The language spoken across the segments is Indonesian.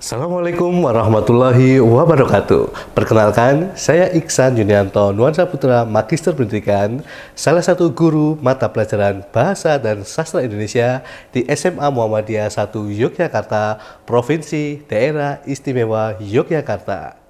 Assalamualaikum warahmatullahi wabarakatuh. Perkenalkan, saya Iksan Yunianto Nuansa Putra, Magister Pendidikan, salah satu guru mata pelajaran Bahasa dan Sastra Indonesia di SMA Muhammadiyah 1 Yogyakarta, Provinsi Daerah Istimewa Yogyakarta.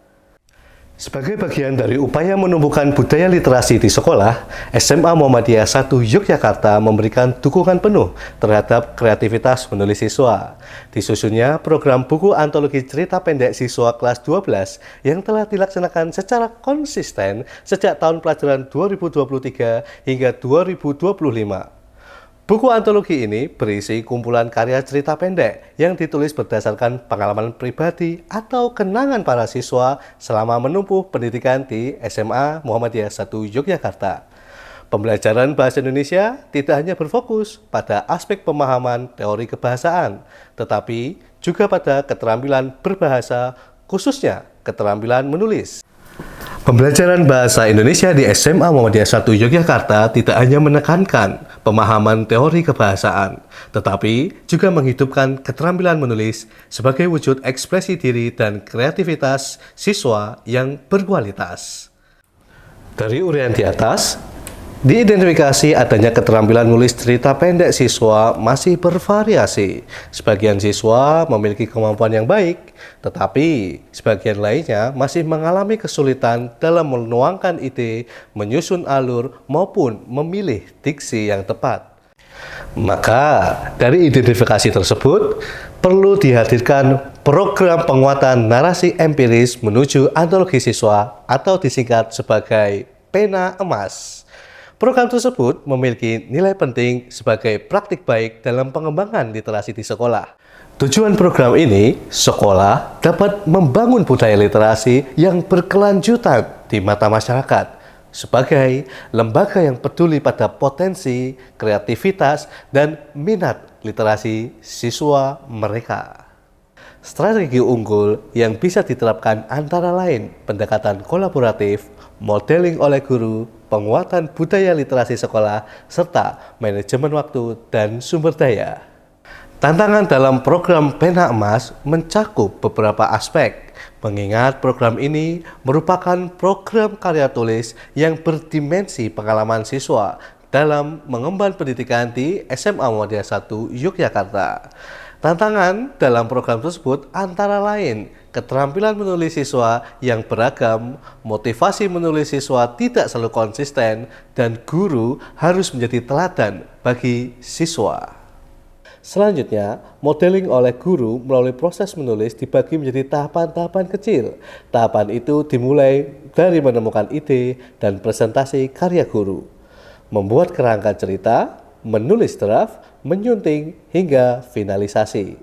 Sebagai bagian dari upaya menumbuhkan budaya literasi di sekolah, SMA Muhammadiyah 1 Yogyakarta memberikan dukungan penuh terhadap kreativitas menulis siswa. Disusunnya program buku antologi cerita pendek siswa kelas 12 yang telah dilaksanakan secara konsisten sejak tahun pelajaran 2023 hingga 2025. Buku antologi ini berisi kumpulan karya cerita pendek yang ditulis berdasarkan pengalaman pribadi atau kenangan para siswa selama menempuh pendidikan di SMA Muhammadiyah 1 Yogyakarta. Pembelajaran bahasa Indonesia tidak hanya berfokus pada aspek pemahaman teori kebahasaan, tetapi juga pada keterampilan berbahasa, khususnya keterampilan menulis. Pembelajaran bahasa Indonesia di SMA Muhammadiyah 1 Yogyakarta tidak hanya menekankan pemahaman teori kebahasaan, tetapi juga menghidupkan keterampilan menulis sebagai wujud ekspresi diri dan kreativitas siswa yang berkualitas. Dari uraian di atas, diidentifikasi adanya keterampilan menulis cerita pendek siswa masih bervariasi. Sebagian siswa memiliki kemampuan yang baik, tetapi sebagian lainnya masih mengalami kesulitan dalam menuangkan ide, menyusun alur, maupun memilih diksi yang tepat. Maka, dari identifikasi tersebut, perlu dihadirkan program penguatan narasi empiris menuju antologi siswa atau disingkat sebagai Pena Emas. Program tersebut memiliki nilai penting sebagai praktik baik dalam pengembangan literasi di sekolah. Tujuan program ini, sekolah dapat membangun budaya literasi yang berkelanjutan di mata masyarakat sebagai lembaga yang peduli pada potensi, kreativitas, dan minat literasi siswa mereka. Strategi unggul yang bisa diterapkan antara lain pendekatan kolaboratif, modeling oleh guru, penguatan budaya literasi sekolah, serta manajemen waktu dan sumber daya. Tantangan dalam program Pena Emas mencakup beberapa aspek, mengingat program ini merupakan program karya tulis yang berdimensi pengalaman siswa dalam mengemban pendidikan di SMA Muhammadiyah 1 Yogyakarta. Tantangan dalam program tersebut antara lain keterampilan menulis siswa yang beragam, motivasi menulis siswa tidak selalu konsisten, dan guru harus menjadi teladan bagi siswa. Selanjutnya, modeling oleh guru melalui proses menulis dibagi menjadi tahapan-tahapan kecil. Tahapan itu dimulai dari menemukan ide dan presentasi karya guru, membuat kerangka cerita, menulis draft, menyunting, hingga finalisasi.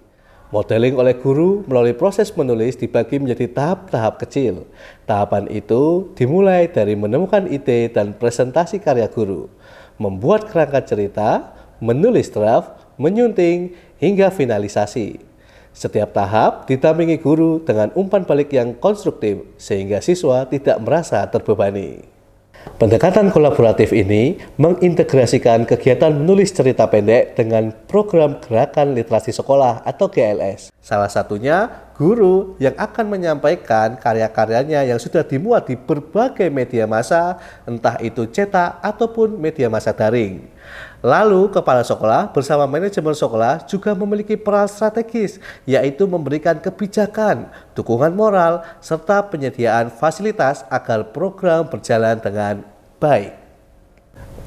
Modeling oleh guru melalui proses menulis dibagi menjadi tahap-tahap kecil. Tahapan itu dimulai dari menemukan ide dan presentasi karya guru, membuat kerangka cerita, menulis draft, menyunting, hingga finalisasi. Setiap tahap didampingi guru dengan umpan balik yang konstruktif sehingga siswa tidak merasa terbebani. Pendekatan kolaboratif ini mengintegrasikan kegiatan menulis cerita pendek dengan program Gerakan Literasi Sekolah atau GLS. Salah satunya, guru yang akan menyampaikan karya-karyanya yang sudah dimuat di berbagai media massa, entah itu cetak ataupun media massa daring. Lalu, kepala sekolah bersama manajemen sekolah juga memiliki peran strategis, yaitu memberikan kebijakan, dukungan moral, serta penyediaan fasilitas agar program berjalan dengan baik.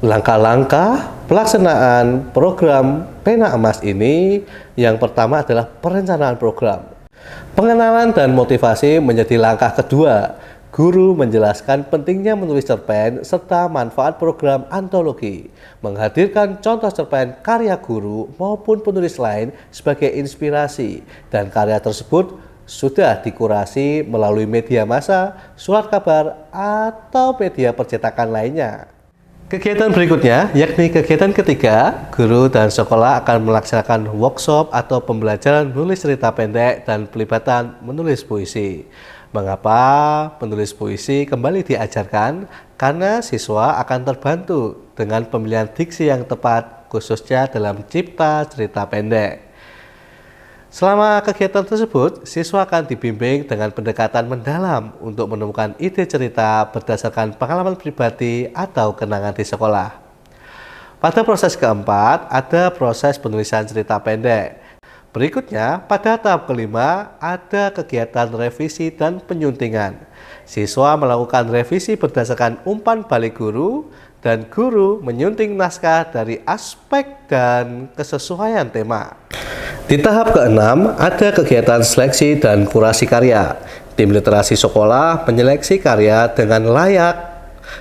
Langkah-langkah pelaksanaan program Pena Emas ini, yang pertama adalah perencanaan program. Pengenalan dan motivasi menjadi langkah kedua. Guru menjelaskan pentingnya menulis cerpen serta manfaat program antologi, menghadirkan contoh cerpen karya guru maupun penulis lain sebagai inspirasi, dan karya tersebut sudah dikurasi melalui media massa, surat kabar, atau media percetakan lainnya. Kegiatan berikutnya, yakni kegiatan ketiga, guru dan sekolah akan melaksanakan workshop atau pembelajaran menulis cerita pendek dan pelibatan menulis puisi. Mengapa penulis puisi kembali diajarkan? Karena siswa akan terbantu dengan pemilihan diksi yang tepat, khususnya dalam cipta cerita pendek. Selama kegiatan tersebut, siswa akan dibimbing dengan pendekatan mendalam untuk menemukan ide cerita berdasarkan pengalaman pribadi atau kenangan di sekolah. Pada proses keempat, ada proses penulisan cerita pendek. Berikutnya, pada tahap kelima, ada kegiatan revisi dan penyuntingan. Siswa melakukan revisi berdasarkan umpan balik guru, dan guru menyunting naskah dari aspek dan kesesuaian tema. Di tahap keenam, ada kegiatan seleksi dan kurasi karya. Tim literasi sekolah menyeleksi karya dengan layak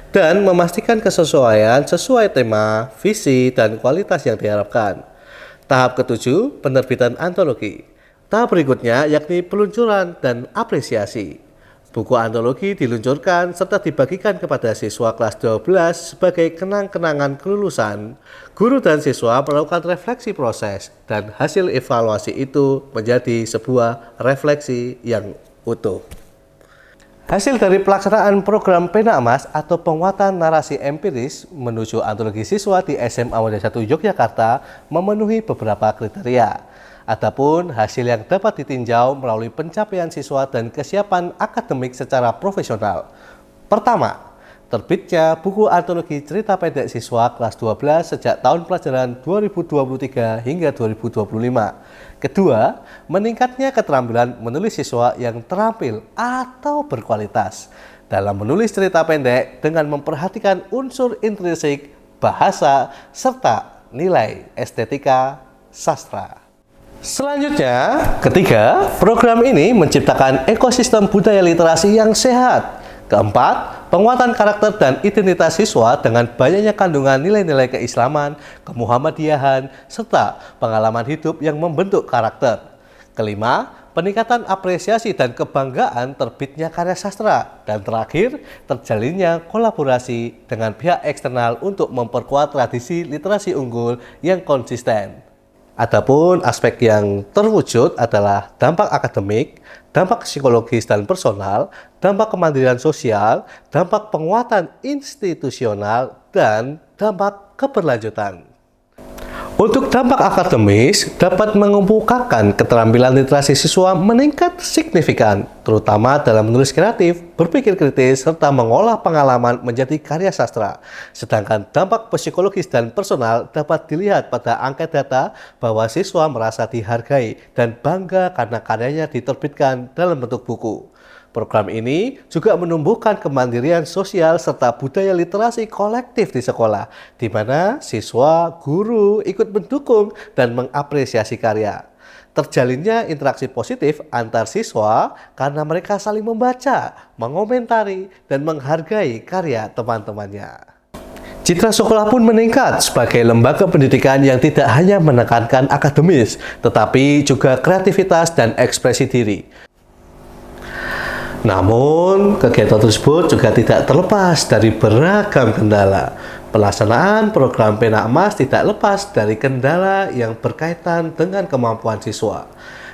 dan memastikan kesesuaian sesuai tema, visi, dan kualitas yang diharapkan. Tahap ketujuh, penerbitan antologi. Tahap berikutnya yakni peluncuran dan apresiasi. Buku antologi diluncurkan serta dibagikan kepada siswa kelas 12 sebagai kenang-kenangan kelulusan. Guru dan siswa melakukan refleksi proses dan hasil evaluasi itu menjadi sebuah refleksi yang utuh. Hasil dari pelaksanaan program Pena Emas atau penguatan narasi empiris menuju antologi siswa di SMA Muda 1 Yogyakarta memenuhi beberapa kriteria. Adapun hasil yang dapat ditinjau melalui pencapaian siswa dan kesiapan akademik secara profesional. Pertama, terbitnya buku antologi cerita pendek siswa kelas 12 sejak tahun pelajaran 2023 hingga 2025. Kedua, meningkatnya keterampilan menulis siswa yang terampil atau berkualitas dalam menulis cerita pendek dengan memperhatikan unsur intrinsik, bahasa, serta nilai estetika sastra. Selanjutnya, ketiga, program ini menciptakan ekosistem budaya literasi yang sehat. Keempat, penguatan karakter dan identitas siswa dengan banyaknya kandungan nilai-nilai keislaman, kemuhammadiyahan, serta pengalaman hidup yang membentuk karakter. Kelima, peningkatan apresiasi dan kebanggaan terbitnya karya sastra. Dan terakhir, terjalinnya kolaborasi dengan pihak eksternal untuk memperkuat tradisi literasi unggul yang konsisten. Adapun aspek yang terwujud adalah dampak akademik, dampak psikologis dan personal, dampak kemandirian sosial, dampak penguatan institusional, dan dampak keberlanjutan. Untuk dampak akademis, dapat mengemukakan keterampilan literasi siswa meningkat signifikan, terutama dalam menulis kreatif, berpikir kritis, serta mengolah pengalaman menjadi karya sastra. Sedangkan dampak psikologis dan personal dapat dilihat pada angka data bahwa siswa merasa dihargai dan bangga karena karyanya diterbitkan dalam bentuk buku. Program ini juga menumbuhkan kemandirian sosial serta budaya literasi kolektif di sekolah, di mana siswa, guru ikut mendukung dan mengapresiasi karya. Terjalinnya interaksi positif antar siswa karena mereka saling membaca, mengomentari, dan menghargai karya teman-temannya. Citra sekolah pun meningkat sebagai lembaga pendidikan yang tidak hanya menekankan akademis, tetapi juga kreativitas dan ekspresi diri. Namun, kegiatan tersebut juga tidak terlepas dari beragam kendala. Pelaksanaan program Pena Emas tidak lepas dari kendala yang berkaitan dengan kemampuan siswa.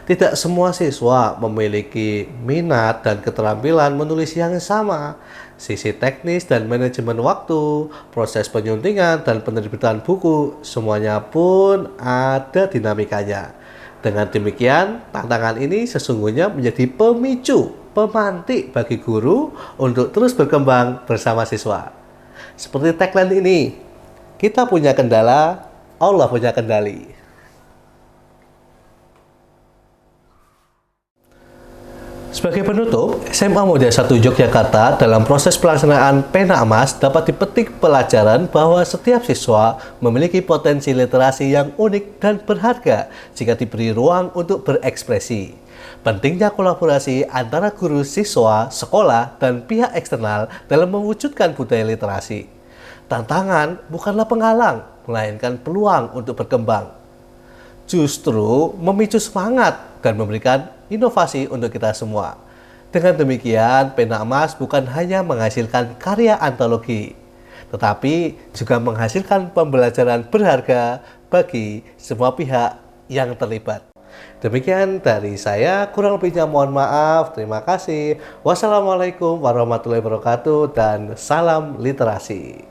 Tidak semua siswa memiliki minat dan keterampilan menulis yang sama. Sisi teknis dan manajemen waktu, proses penyuntingan dan penerbitan buku, semuanya pun ada dinamikanya. Dengan demikian, tantangan ini sesungguhnya menjadi pemicu, pemantik bagi guru untuk terus berkembang bersama siswa. Seperti tagline ini, kita punya kendala, Allah punya kendali. Sebagai penutup, SMA Muda 1 Yogyakarta dalam proses pelaksanaan Pena Emas dapat dipetik pelajaran bahwa setiap siswa memiliki potensi literasi yang unik dan berharga jika diberi ruang untuk berekspresi. Pentingnya kolaborasi antara guru, siswa, sekolah, dan pihak eksternal dalam mewujudkan budaya literasi. Tantangan bukanlah penghalang, melainkan peluang untuk berkembang. Justru memicu semangat dan memberikan inovasi untuk kita semua. Dengan demikian, Pena Emas bukan hanya menghasilkan karya antologi, tetapi juga menghasilkan pembelajaran berharga bagi semua pihak yang terlibat. Demikian dari saya, kurang lebihnya mohon maaf. Terima kasih. Wassalamualaikum warahmatullahi wabarakatuh dan salam literasi.